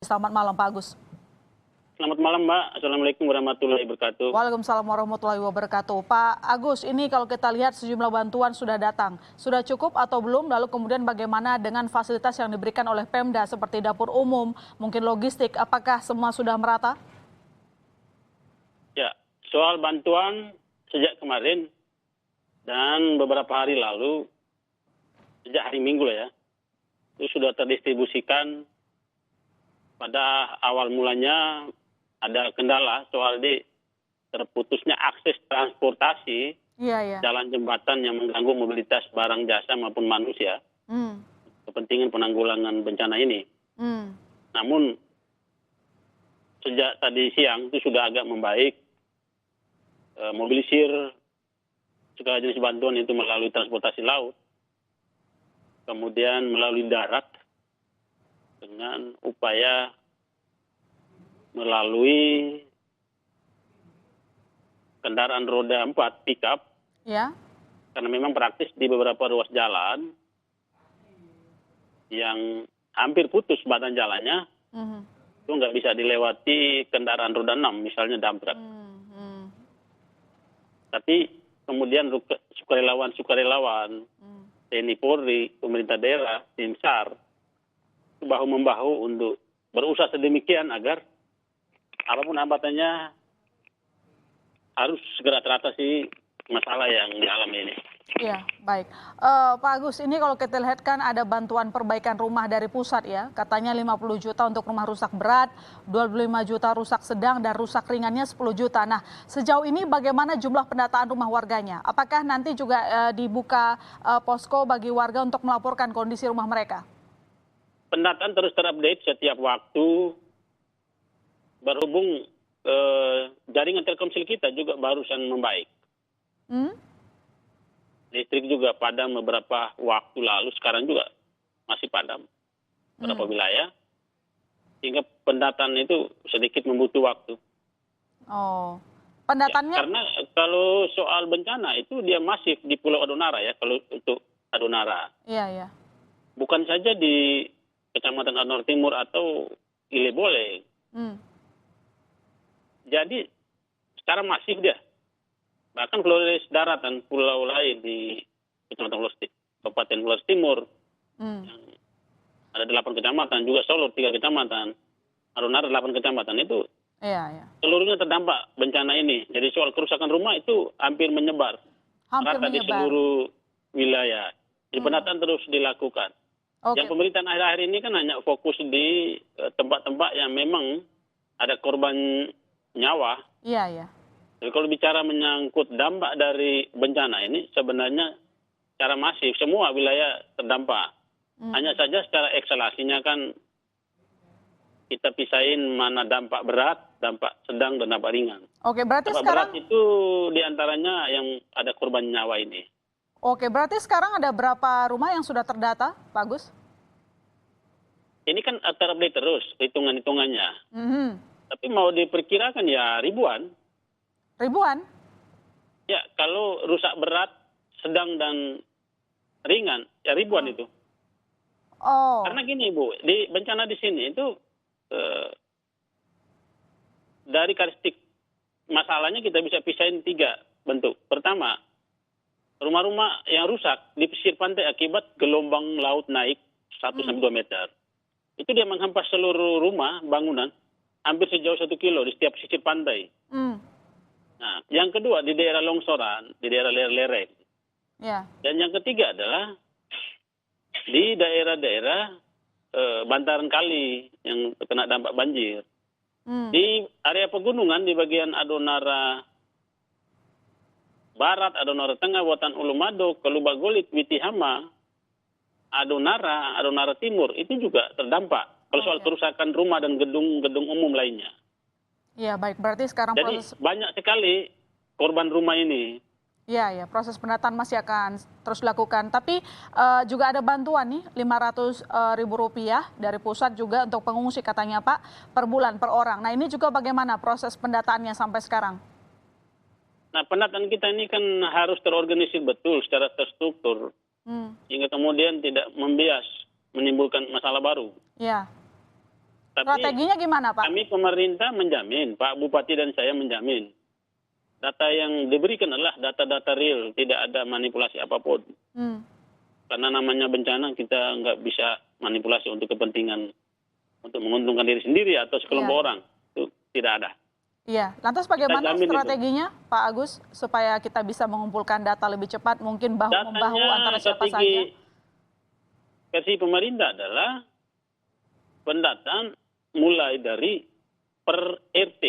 Selamat malam Pak Agus. Selamat malam Mbak, Assalamualaikum warahmatullahi wabarakatuh. Waalaikumsalam warahmatullahi wabarakatuh. Pak Agus, ini kalau kita lihat sejumlah bantuan sudah datang. Sudah cukup atau belum? Lalu kemudian bagaimana dengan fasilitas yang diberikan oleh Pemda seperti dapur umum, mungkin logistik, apakah semua sudah merata? Ya, soal bantuan sejak kemarin dan beberapa hari lalu, sejak hari Minggu lah ya, itu sudah terdistribusikan. Pada awal mulanya ada kendala soal terputusnya akses transportasi jalan jembatan yang mengganggu mobilitas barang jasa maupun manusia. Kepentingan penanggulangan bencana ini. Namun sejak tadi siang itu sudah agak membaik, mobilisir segala jenis bantuan itu melalui transportasi laut, kemudian melalui darat, dengan upaya melalui kendaraan roda 4 pickup, karena memang praktis di beberapa ruas jalan yang hampir putus badan jalannya, itu nggak bisa dilewati kendaraan roda 6, misalnya dump truck. Tapi kemudian sukarelawan, TNI Polri, pemerintah daerah, tim SAR, bahu-membahu untuk berusaha sedemikian agar apapun hambatannya harus segera teratasi masalah yang dialami ini. Ya, baik. Pak Agus, ini kalau kita lihat kan ada bantuan perbaikan rumah dari pusat ya. Katanya 50 juta untuk rumah rusak berat, 25 juta rusak sedang, dan rusak ringannya 10 juta. Nah, sejauh ini bagaimana jumlah pendataan rumah warganya? Apakah nanti juga dibuka posko bagi warga untuk melaporkan kondisi rumah mereka? Pendataan terus terupdate setiap waktu, berhubung jaringan Telkomsel kita juga barusan membaik. Listrik juga padam beberapa waktu lalu, sekarang juga masih padam beberapa wilayah, sehingga pendataan itu sedikit membutuh waktu. Oh, pendataannya? Ya, karena kalau soal bencana itu dia masif di Pulau Adonara ya, kalau untuk Adonara. Iya. Bukan saja di Kecamatan Adonara Timur atau Ilebole. Jadi secara masif dia. Bahkan kalau dari daratan pulau lain di Kecamatan Kabupaten Flores Timur, yang ada 8 kecamatan, juga Solo 3 kecamatan, Adonara 8 kecamatan, itu seluruhnya terdampak bencana ini. Jadi soal kerusakan rumah itu hampir menyebar. Rata di seluruh wilayah. Jadi pendataan terus dilakukan. Yang pemerintahan akhir-akhir ini kan hanya fokus di tempat-tempat yang memang ada korban nyawa. Jadi kalau bicara menyangkut dampak dari bencana ini, sebenarnya secara masif semua wilayah terdampak. Hanya saja secara ekselasinya kan kita pisahin mana dampak berat, dampak sedang, dan dampak ringan. Berarti dampak sekarang berat itu diantaranya yang ada korban nyawa ini. Berarti sekarang ada berapa rumah yang sudah terdata, Pak Agus? Ini kan terupdate terus hitungan-hitungannya. Tapi mau diperkirakan ya ribuan. Ribuan? Ya, kalau rusak berat, sedang, dan ringan, ya ribuan itu. Karena gini Bu, di bencana di sini itu dari karakteristik masalahnya kita bisa pisahin 3 bentuk. Pertama, rumah-rumah yang rusak di pesisir pantai akibat gelombang laut naik 1-2 meter. Itu dia menghampas seluruh rumah, bangunan, hampir sejauh 1 kilo di setiap pesisir pantai. Nah, yang kedua di daerah longsoran, di daerah lereng. Dan yang ketiga adalah di daerah-daerah bantaran kali yang terkena dampak banjir. Di area pegunungan di bagian Adonara Barat, Adonara Tengah, Watan Ulumado, Kelubagolit, Witihama, Adonara Timur itu juga terdampak. Kalau soal kerusakan rumah dan gedung-gedung umum lainnya. Iya, baik. Berarti sekarang jadi banyak sekali korban rumah ini. Iya, proses pendataan masih akan terus dilakukan. Tapi juga ada bantuan nih, Rp500.000 dari pusat juga untuk pengungsi katanya Pak, per bulan, per orang. Nah ini juga bagaimana proses pendataannya sampai sekarang? Nah, pendataan kita ini kan harus terorganisir betul secara terstruktur. Sehingga kemudian tidak membias, menimbulkan masalah baru. Ya. Tapi Strateginya gimana, Pak? kami pemerintah menjamin, Pak Bupati dan saya menjamin, data yang diberikan adalah data-data real, tidak ada manipulasi apapun. Karena namanya bencana, kita nggak bisa manipulasi untuk kepentingan, untuk menguntungkan diri sendiri atau sekelompok orang. Itu tidak ada. Iya, lantas bagaimana jamin itu. strateginya, Pak Agus, supaya kita bisa mengumpulkan data lebih cepat, mungkin bahu-membahu antara siapa saja? Strategi versi pemerintah adalah pendataan mulai dari per RT,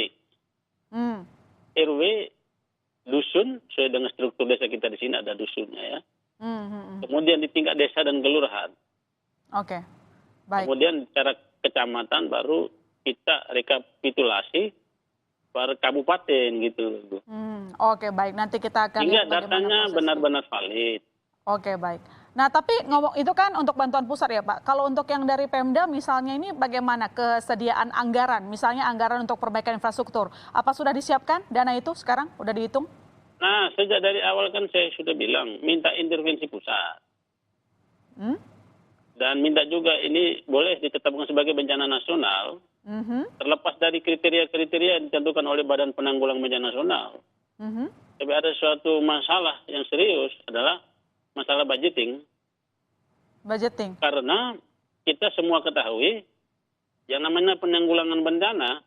RW, dusun, sesuai dengan struktur desa kita di sini ada dusunnya ya. Kemudian di tingkat desa dan kelurahan. Oke, baik. Kemudian secara kecamatan baru kita rekapitulasi per kabupaten gitu. Oke, baik. Nanti kita akan Sehingga lihat bagaimana datanya prosesnya. benar-benar valid. Oke, baik. Nah, tapi ngomong itu kan untuk bantuan pusat ya, Pak. Kalau untuk yang dari Pemda misalnya ini bagaimana kesediaan anggaran, misalnya anggaran untuk perbaikan infrastruktur. Apa sudah disiapkan dana itu sekarang? Udah dihitung? Nah, sejak dari awal kan saya sudah bilang, minta intervensi pusat. Dan minta juga ini boleh ditetapkan sebagai bencana nasional, terlepas dari kriteria-kriteria yang ditentukan oleh Badan Penanggulangan Bencana Nasional. Tapi ada suatu masalah yang serius adalah masalah budgeting. Budgeting. Karena kita semua ketahui, yang namanya penanggulangan bencana,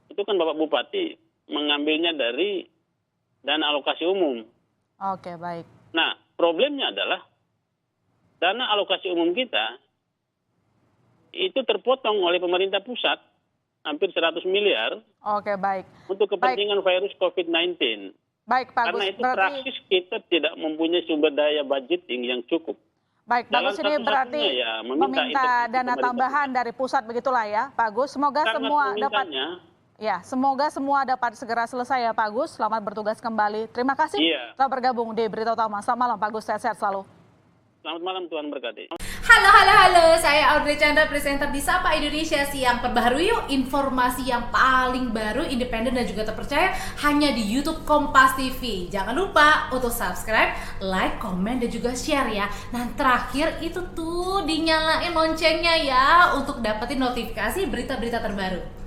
itu kan Bapak Bupati mengambilnya dari dana alokasi umum. Oke, baik. Nah, problemnya adalah dana alokasi umum kita itu terpotong oleh pemerintah pusat hampir 100 miliar Oke, baik. untuk kepentingan virus COVID-19. Baik, Pak Agus. Karena itu praktis kita tidak mempunyai sumber daya budgeting yang cukup. Baik, Pak Agus, ini berarti ya, meminta intervensi dana pemerintah tambahan dari pusat begitulah ya, Pak Agus. Semoga Sangat semua dapat memintanya. ya, semoga semua dapat segera selesai ya, Pak Agus. Selamat bertugas kembali. Terima kasih telah bergabung di Berita Utama. Selamat malam, Pak Agus. Sehat-sehat selalu. Selamat malam, Tuhan berkati. Halo, saya Audrey Chandra, presenter di Sapa Indonesia Siang. Perbaharui yuk informasi yang paling baru, independen dan juga terpercaya hanya di YouTube Kompas TV. Jangan lupa untuk subscribe, like, komen, dan juga share ya. Nah, terakhir itu tuh dinyalain loncengnya ya untuk dapetin notifikasi berita-berita terbaru.